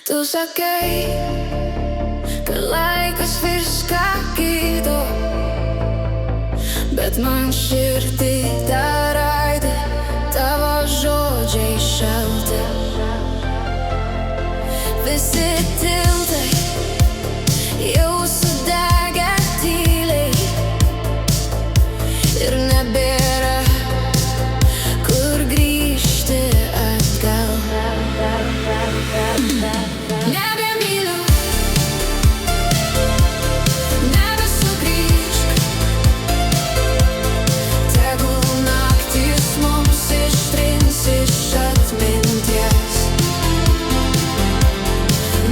Tu sakai, kad laikas viską gydo, bet man širdį dar aidi tavo žodžiai šalti. Visi tiltai jau sudegę tyliai ir nebėra kur grįžti atgal. Nebemyliu, nebesugrįžk, tegul naktys mums ištrins iš atminties.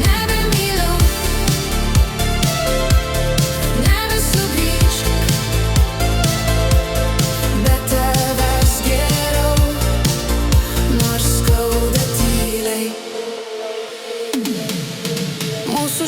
Nebemyliu, nebesugrįžk, bet tavęs geriau, nors skauda tyliai. Mūsų